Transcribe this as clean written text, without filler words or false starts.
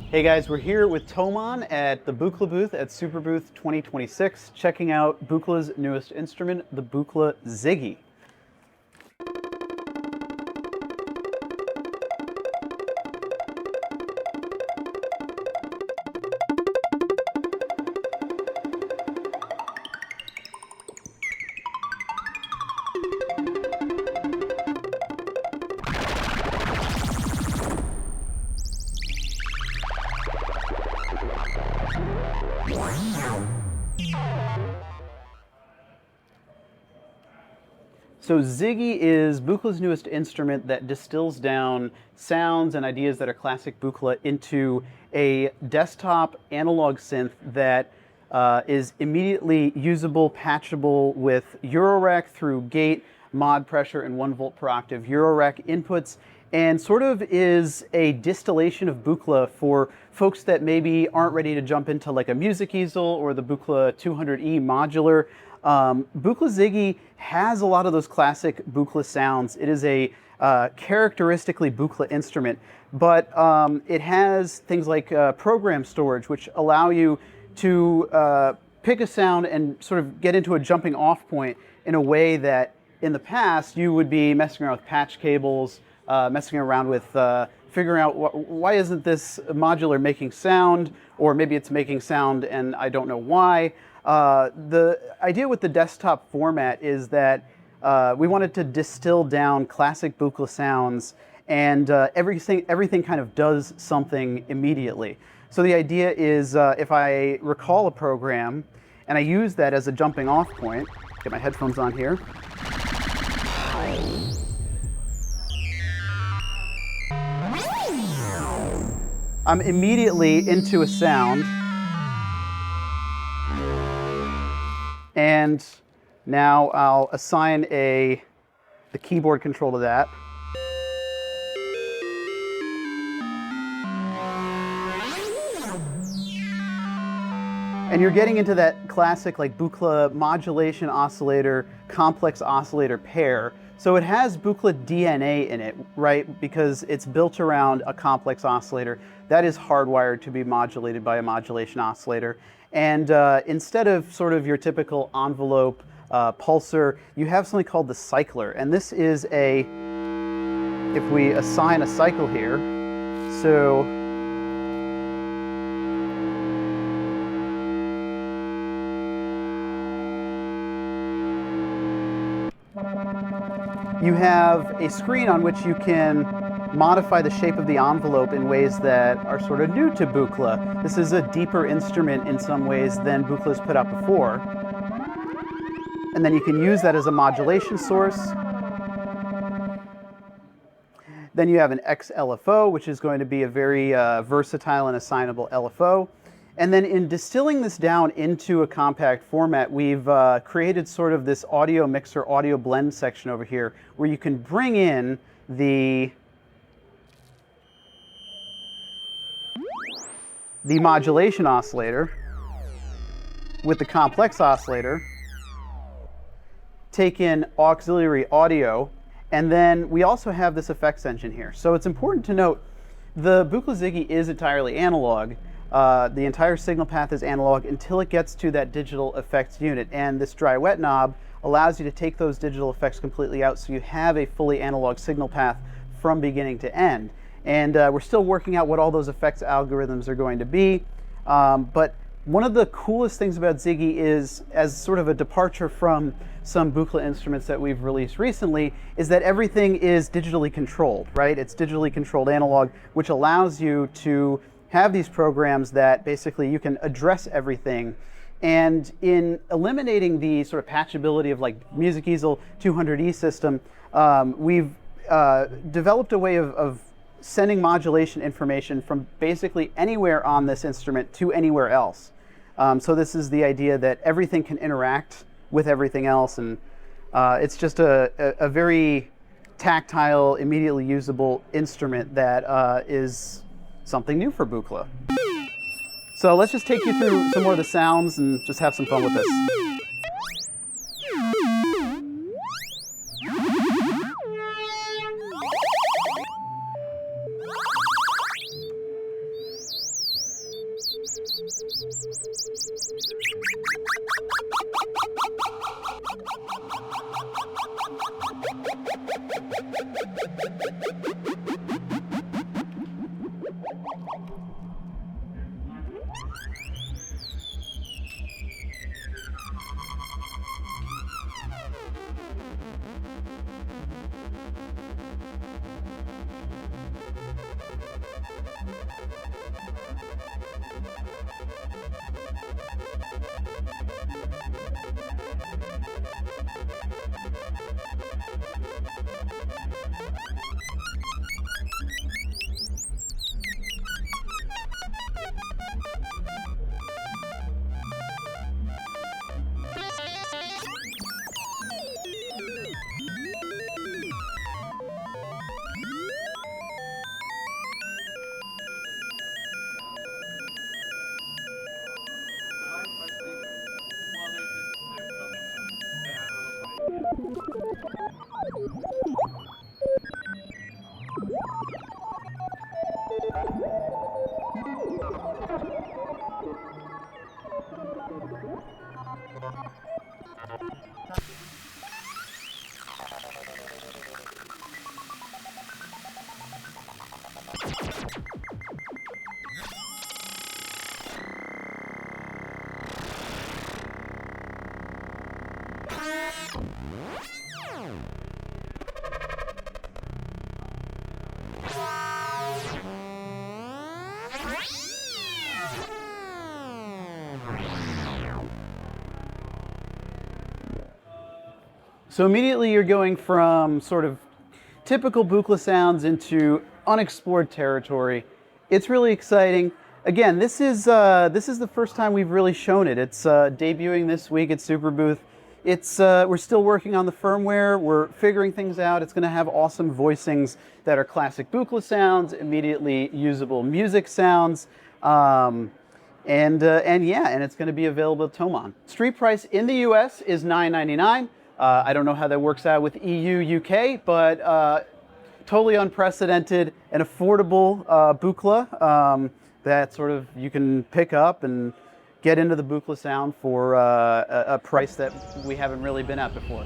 Hey guys, we're here with Toman at the Buchla booth at Superbooth 2026, checking out Buchla's newest instrument, the Buchla Ziggy. So Ziggy is Buchla's newest instrument that distills down sounds and ideas that are classic Buchla into a desktop analog synth that is immediately usable, patchable with Eurorec through gate, mod pressure, and 1 volt per octave Eurorec inputs, and sort of is a distillation of Buchla for folks that maybe aren't ready to jump into like a music easel or the Buchla 200E modular. Buchla Ziggy has a lot of those classic Buchla sounds. It is a characteristically Buchla instrument, but it has things like program storage, which allow you to pick a sound and sort of get into a jumping off point in a way that in the past you would be messing around with patch cables, messing around with figuring out why isn't this modular making sound, or maybe it's making sound and I don't know why. The idea with the desktop format is that we wanted to distill down classic Buchla sounds, and everything kind of does something immediately. So the idea is if I recall a program and I use that as a jumping off point, get my headphones on here. I'm immediately into a sound. And now I'll assign the keyboard control to that. And you're getting into that classic like Buchla modulation oscillator, complex oscillator pair. So it has Buchla DNA in it, right? Because it's built around a complex oscillator that is hardwired to be modulated by a modulation oscillator. And instead of sort of your typical envelope pulsar, you have something called the cycler. And this is if we assign a cycle here, so you have a screen on which you can modify the shape of the envelope in ways that are sort of new to Buchla. This is a deeper instrument in some ways than Buchla's put out before. And then you can use that as a modulation source. Then you have an X LFO, which is going to be a very versatile and assignable LFO. And then in distilling this down into a compact format, we've created sort of this audio mixer, audio blend section over here, where you can bring in the modulation oscillator with the complex oscillator, take in auxiliary audio, and then we also have this effects engine here. So it's important to note the Buchla Ziggy is entirely analog. The entire signal path is analog until it gets to that digital effects unit, and this dry wet knob allows you to take those digital effects completely out so you have a fully analog signal path from beginning to end. And we're still working out what all those effects algorithms are going to be. But one of the coolest things about Ziggy is, as sort of a departure from some Buchla instruments that we've released recently, is that everything is digitally controlled, right? It's digitally controlled analog, which allows you to have these programs that basically you can address everything. And in eliminating the sort of patchability of like Music Easel 200E system, we've developed a way of sending modulation information from basically anywhere on this instrument to anywhere else. So this is the idea that everything can interact with everything else, and it's just a very tactile, immediately usable instrument that is something new for Buchla. So let's just take you through some more of the sounds and just have some fun with this. So immediately you're going from sort of typical Buchla sounds into unexplored territory. It's really exciting. Again, this is the first time we've really shown it. It's debuting this week at Superbooth. We're still working on the firmware. We're figuring things out. It's going to have awesome voicings that are classic Buchla sounds, immediately usable music sounds, and it's going to be available at Thomann. Street price in the U.S. is $9.99. I don't know how that works out with EU, UK, but totally unprecedented and affordable Buchla that sort of you can pick up and get into the Buchla sound for a price that we haven't really been at before.